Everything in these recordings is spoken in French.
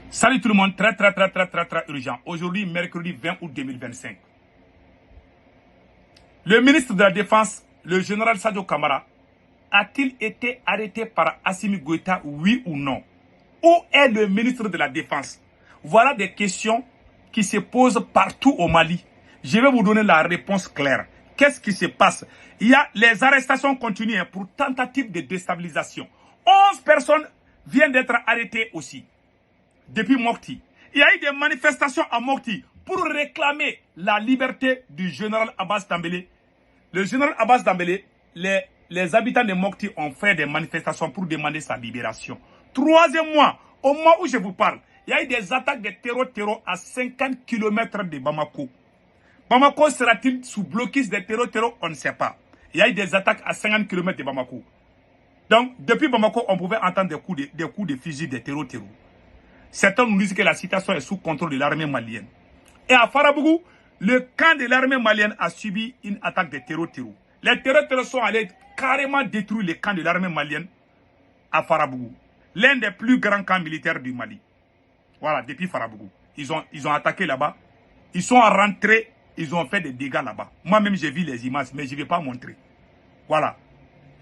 Salut tout le monde, très urgent. Aujourd'hui, mercredi 20 août 2025. Le ministre de la Défense, le général Sadio Kamara, a-t-il été arrêté par Assimi Goïta, oui ou non? Où est le ministre de la Défense? Voilà des questions qui se posent partout au Mali. Je vais vous donner la réponse claire. Qu'est-ce qui se passe? Il y a les arrestations continues pour tentative de déstabilisation. 11 personnes viennent d'être arrêtées aussi. Depuis Mopti. Il y a eu des manifestations à Mopti pour réclamer la liberté du général Abbas Dambélé. Le général Abbas Dambélé, les habitants de Mopti ont fait des manifestations pour demander sa libération. Troisième mois, au mois où je vous parle, il y a eu des attaques de terreau à 50 km de Bamako. Bamako sera-t-il sous blocus de terreau? On ne sait pas. Il y a eu des attaques à 50 km de Bamako. Donc, depuis Bamako, on pouvait entendre des coups de fusil de terreau. Certains nous disent que la situation est sous contrôle de l'armée malienne. Et à Farabougou, le camp de l'armée malienne a subi une attaque de terreau. Les terreaux sont allés carrément détruire le camp de l'armée malienne à Farabougou. L'un des plus grands camps militaires du Mali. Voilà, depuis Farabougou. Ils ont attaqué là-bas. Ils sont rentrés, ils ont fait des dégâts là-bas. Moi-même, j'ai vu les images, mais je ne vais pas montrer. Voilà.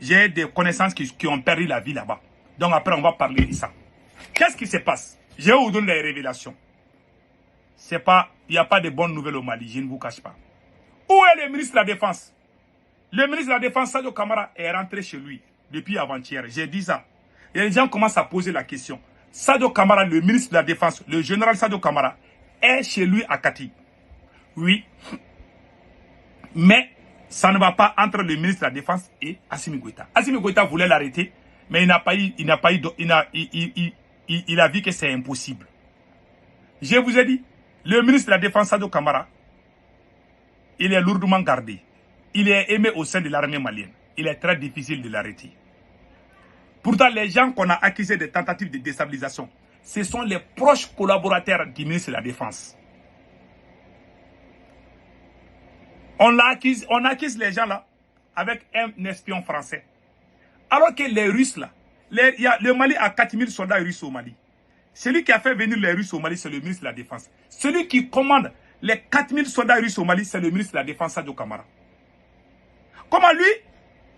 J'ai des connaissances qui ont perdu la vie là-bas. Donc après, on va parler de ça. Qu'est-ce qui se passe? Je vais vous donner les révélations. Il n'y a pas de bonnes nouvelles au Mali, je ne vous cache pas. Où est le ministre de la Défense? Le ministre de la Défense, Sadio Kamara, est rentré chez lui depuis avant-hier. J'ai dit ça. Et les gens commencent à poser la question. Sadio Kamara, le ministre de la Défense, le général Sadio Kamara, est chez lui à Kati. Oui. Mais ça ne va pas entre le ministre de la Défense et Assimi Goïta. Assimi Goïta voulait l'arrêter, mais il a vu que c'est impossible. Je vous ai dit, le ministre de la Défense, Sadio Kamara, il est lourdement gardé. Il est aimé au sein de l'armée malienne. Il est très difficile de l'arrêter. Pourtant, les gens qu'on a accusés de tentatives de déstabilisation, ce sont les proches collaborateurs du ministre de la Défense. On accuse les gens là avec un espion français. Alors que les Russes là, le Mali a 4000 soldats russes au Mali. Celui qui a fait venir les Russes au Mali, c'est le ministre de la Défense. Celui qui commande les 4000 soldats russes au Mali, c'est le ministre de la Défense, Sadio Kamara. Comment lui,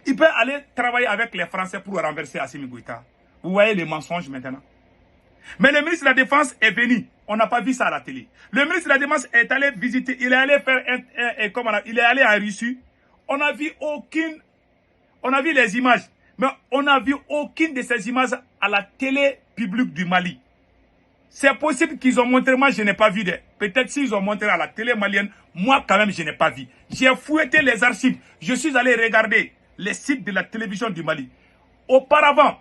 il peut aller travailler avec les Français pour renverser Assimi Goïta? Vous voyez les mensonges maintenant. Mais le ministre de la Défense est venu. On n'a pas vu ça à la télé. Le ministre de la Défense est allé visiter, il est allé faire il est allé en Russie. On a vu les images. Mais on n'a vu aucune de ces images à la télé publique du Mali. C'est possible qu'ils ont montré, moi je n'ai pas vu. Peut-être s'ils ont montré à la télé malienne, moi quand même je n'ai pas vu. J'ai fouetté les archives. Je suis allé regarder les sites de la télévision du Mali. Auparavant,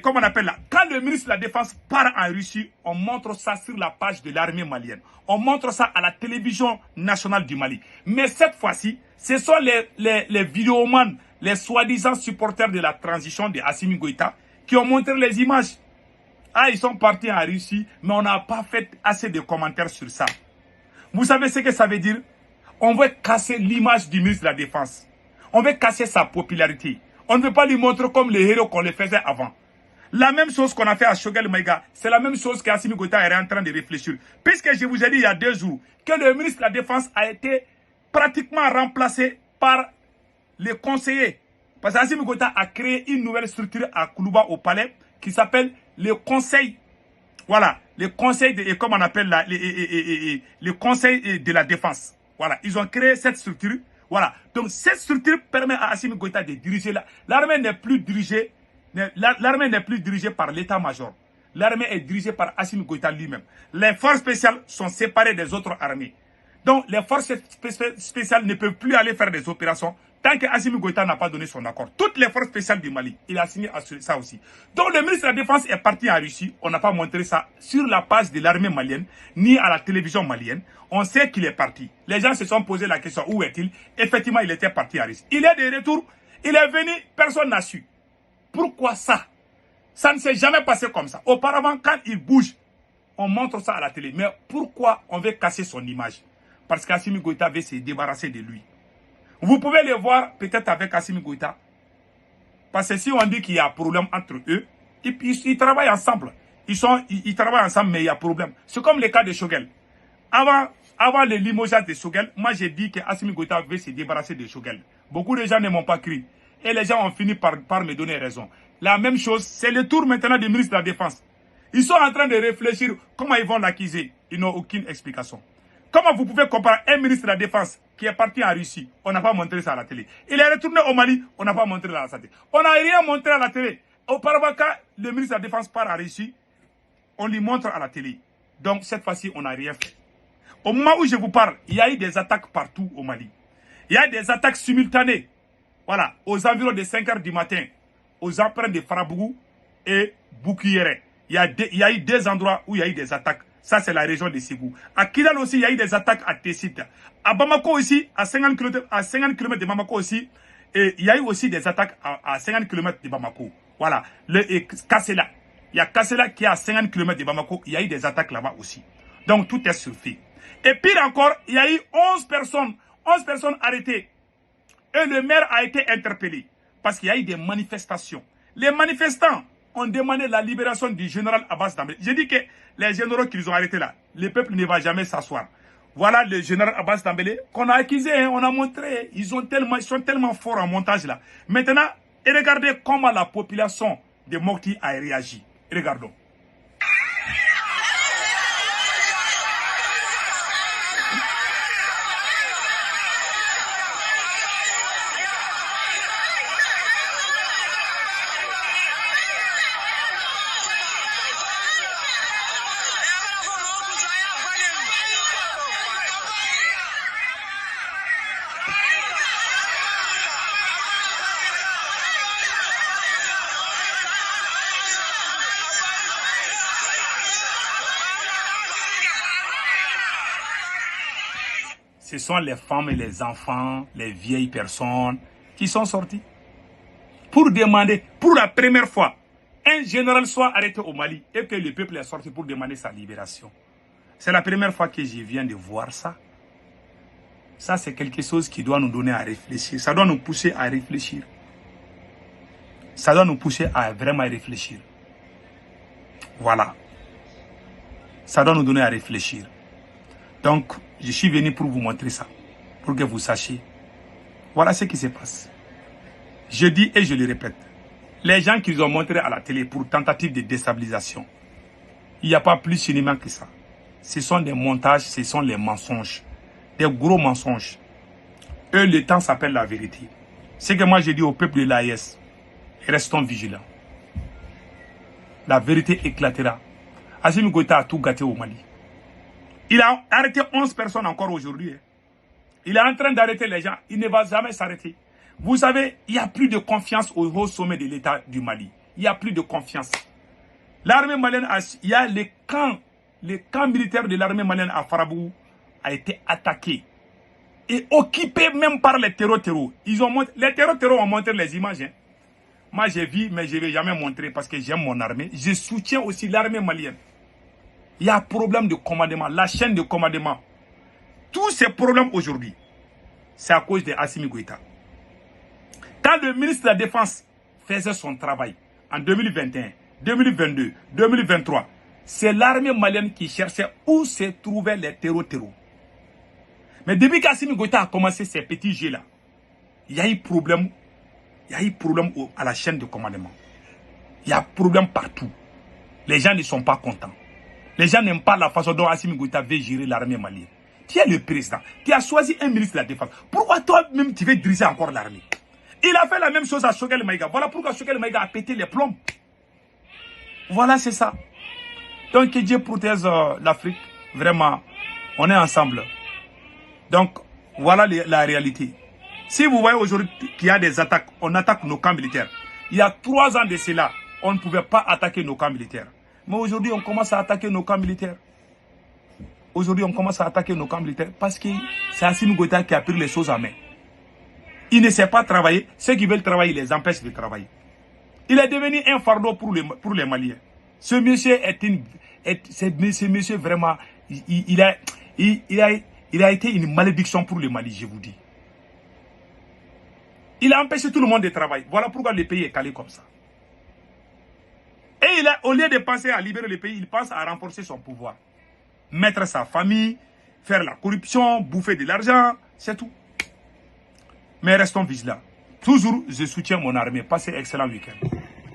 comment on appelle là, quand le ministre de la Défense part en Russie, on montre ça sur la page de l'armée malienne. On montre ça à la télévision nationale du Mali. Mais cette fois-ci, ce sont les vidéomans, les soi-disant supporters de la transition de Assimi Goïta qui ont montré les images. Ah, ils sont partis en Russie, mais on n'a pas fait assez de commentaires sur ça. Vous savez ce que ça veut dire? On veut casser l'image du ministre de la Défense. On veut casser sa popularité. On ne veut pas lui montrer comme les héros qu'on le faisait avant. La même chose qu'on a fait à Choguel Maïga, c'est la même chose qu'Assimi Goïta est en train de réfléchir. Puisque je vous ai dit il y a 2 jours que le ministre de la Défense a été pratiquement remplacé par les conseillers. Parce qu'Assimi Goïta a créé une nouvelle structure à Koulouba au palais qui s'appelle le conseil. Voilà, le conseil comment on appelle là, le conseil de la défense. Voilà, ils ont créé cette structure. Voilà, donc cette structure permet à Assimi Goïta de diriger l'armée n'est plus dirigée. L'armée n'est plus dirigée par l'état-major. L'armée est dirigée par Assimi Goïta lui-même. Les forces spéciales sont séparées des autres armées. Donc les forces spéciales ne peuvent plus aller faire des opérations tant que Assimi Goïta n'a pas donné son accord. Toutes les forces spéciales du Mali, il a signé ça aussi. Donc le ministre de la Défense est parti en Russie. On n'a pas montré ça sur la page de l'armée malienne, ni à la télévision malienne. On sait qu'il est parti. Les gens se sont posé la question, où est-il? Effectivement, il était parti en Russie. Il est de retour, il est venu, personne n'a su. Pourquoi ça? Ça ne s'est jamais passé comme ça. Auparavant, quand il bouge, on montre ça à la télé. Mais pourquoi on veut casser son image? Parce qu'Assimi Goïta veut se débarrasser de lui. Vous pouvez le voir peut-être avec Assimi Goïta. Parce que si on dit qu'il y a un problème entre eux, ils travaillent ensemble. Ils travaillent ensemble, mais il y a problème. C'est comme le cas de Choguel. Avant le limogeage de Choguel, moi j'ai dit que Assimi Goïta veut se débarrasser de Choguel. Beaucoup de gens ne m'ont pas cru. Et les gens ont fini par me donner raison. La même chose, c'est le tour maintenant du ministre de la Défense. Ils sont en train de réfléchir comment ils vont l'accuser. Ils n'ont aucune explication. Comment vous pouvez comparer un ministre de la Défense qui est parti en Russie, on n'a pas montré ça à la télé. Il est retourné au Mali, on n'a pas montré ça à la télé. On n'a rien montré à la télé. Auparavant, quand le ministre de la Défense part en Russie, on lui montre à la télé. Donc cette fois-ci, on n'a rien fait. Au moment où je vous parle, il y a eu des attaques partout au Mali. Il y a des attaques simultanées. Voilà, aux environs de 5 h du matin, aux empreintes de Farabougou et Boukiyere. Il y a eu des endroits où il y a eu des attaques. Ça, c'est la région de Ségou. À Kidal aussi, il y a eu des attaques à Tessit. À Bamako aussi, à 50 km de Bamako aussi, et il y a eu aussi des attaques à 50 km de Bamako. Voilà, Kassela. Il y a Kassela qui est à 50 km de Bamako. Il y a eu des attaques là-bas aussi. Donc, tout est surfait. Et pire encore, il y a eu 11 personnes arrêtées. Et le maire a été interpellé. Parce qu'il y a eu des manifestations. Les manifestants ont demandé la libération du général Abbas Dambélé. J'ai dit que les généraux qu'ils ont arrêtés là, le peuple ne va jamais s'asseoir. Voilà le général Abbas Dambélé qu'on a accusé, hein, on a montré. Ils sont tellement forts en montage là. Maintenant, et regardez comment la population de Mopti a réagi. Regardons. Ce sont les femmes et les enfants, les vieilles personnes qui sont sortis pour demander, pour la première fois, un général soit arrêté au Mali et que le peuple est sorti pour demander sa libération. C'est la première fois que je viens de voir ça. Ça, c'est quelque chose qui doit nous donner à réfléchir. Ça doit nous pousser à réfléchir. Ça doit nous pousser à vraiment réfléchir. Voilà. Ça doit nous donner à réfléchir. Donc, je suis venu pour vous montrer ça. Pour que vous sachiez. Voilà ce qui se passe. Je dis et je le répète. Les gens qu'ils ont montré à la télé pour tentative de déstabilisation, il n'y a pas plus cinéma que ça. Ce sont des montages, ce sont les mensonges. Des gros mensonges. Eux, le temps s'appelle la vérité. Ce que moi je dis au peuple de l'AES, restons vigilants. La vérité éclatera. Assimi Goïta a tout gâté au Mali. Il a arrêté 11 personnes encore aujourd'hui. Il est en train d'arrêter les gens. Il ne va jamais s'arrêter. Vous savez, il n'y a plus de confiance au haut sommet de l'État du Mali. Il n'y a plus de confiance. L'armée malienne, il y a les camps militaires de l'armée malienne à Farabougou a été attaqué et occupé même par les terreaux. Les terreaux ont montré les images. Hein. Moi, j'ai vu, mais je ne vais jamais montrer parce que j'aime mon armée. Je soutiens aussi l'armée malienne. Il y a un problème de commandement, la chaîne de commandement. Tous ces problèmes aujourd'hui, c'est à cause de Assimi Goïta. Quand le ministre de la Défense faisait son travail en 2021, 2022, 2023, c'est l'armée malienne qui cherchait où se trouvaient les terreaux. Mais depuis qu'Assimi Goïta a commencé ces petits jeux-là, il y a eu problème. Il y a eu problème à la chaîne de commandement. Il y a problème partout. Les gens ne sont pas contents. Les gens n'aiment pas la façon dont Assimi Goïta veut gérer l'armée malienne. Tu es le président. Tu as choisi un ministre de la Défense. Pourquoi toi-même tu veux diriger encore l'armée? Il a fait la même chose à Choguel Maïga. Voilà pourquoi Choguel Maïga a pété les plombs. Voilà, c'est ça. Donc, que Dieu protège l'Afrique. Vraiment, on est ensemble. Donc, voilà la réalité. Si vous voyez aujourd'hui qu'il y a des attaques, on attaque nos camps militaires. Il y a 3 ans de cela, on ne pouvait pas attaquer nos camps militaires. Mais aujourd'hui, on commence à attaquer nos camps militaires. Aujourd'hui, on commence à attaquer nos camps militaires parce que c'est Assimi Goïta qui a pris les choses en main. Il ne sait pas travailler. Ceux qui veulent travailler, il les empêche de travailler. Il est devenu un fardeau pour les Maliens. Ce monsieur ce monsieur vraiment, il a été une malédiction pour le Mali, je vous dis. Il a empêché tout le monde de travailler. Voilà pourquoi le pays est calé comme ça. Et Et il a, au lieu de penser à libérer le pays, il pense à renforcer son pouvoir. Mettre sa famille, faire la corruption, bouffer de l'argent, c'est tout. Mais restons vigilants. Toujours, je soutiens mon armée. Passez un excellent week-end.